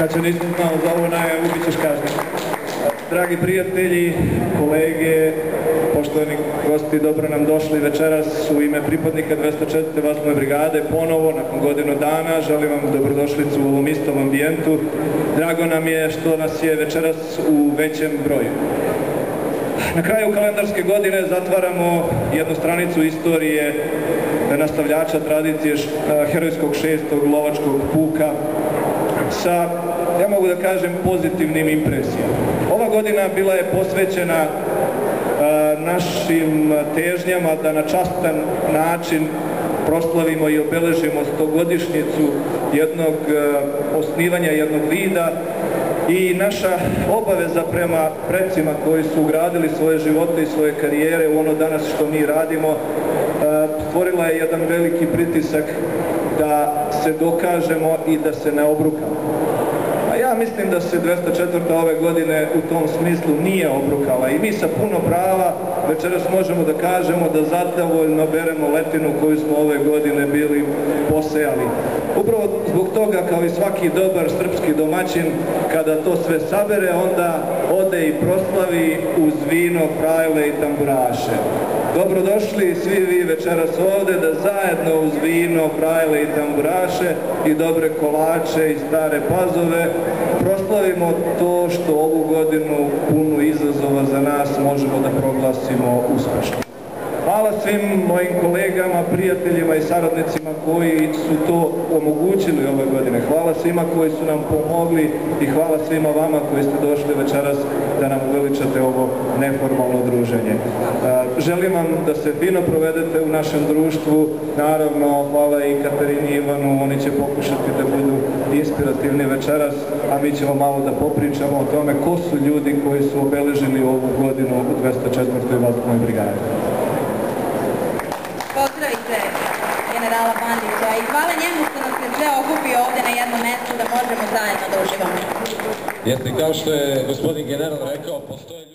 Kad se nisam znao za ovu najavu, bit ćeš kažnjen. Dragi prijatelji, kolege, poštovani gosti, dobro nam došli večeras u ime pripadnika 204. vatrogasne brigade. Ponovo, nakon godinu dana, želim vam dobrodošlicu u ovom istom ambijentu. Drago nam je što nas je večeras u većem broju. Na kraju kalendarske godine zatvaramo jednu stranicu istorije nastavljača tradicije herojskog 6. lovačkog puka sa, ja mogu da kažem, pozitivnim impresijama. Ova godina bila je posvećena našim težnjama da na častan način proslavimo i obeležimo 100-godišnjicu jednog osnivanja jednog vida i naša obaveza prema precima koji su ugradili svoje živote i svoje karijere u ono danas što mi radimo stvorila je jedan veliki pritisak da se dokažemo i da se ne obrukamo. A ja mislim da se 204. ove godine u tom smislu nije obrukala i mi sa puno prava večeras možemo da kažemo da zadovoljno beremo letinu koju smo ove godine bili posejali. Upravo zbog toga, kao i svaki dobar srpski domaćin, kada to sve sabere, onda ode i proslavi uz vino, frajle i tamburaše. Dobrodošli svi vi večeras ovde da zajedno uz vino, frajle i tamburaše i dobre kolače i stare pazove proslavimo to što ovu godinu punu izazova za nas možemo da proglasimo uspešno. Hvala svim mojim kolegama, prijateljima i saradnicima koji su to omogućili ove godine. Hvala svima koji su nam pomogli i hvala svima vama koji ste došli večeras da nam uveličate ovo neformalno druženje. Želim vam da se fino provedete u našem društvu. Naravno, hvala i Katarini i Ivanu, oni će pokušati da budu inspirativni večeras, a mi ćemo malo da popričamo o tome ko su ljudi koji su obeležili ovu godinu u 204. vatrogasnoj brigadi. Pozdravite generala Bandića i hvala njemu što nas je sve okupio ovde na jednom mestu da možemo zajedno da uživamo. Jeste, kao što je gospodin general rekao, postoje ljudi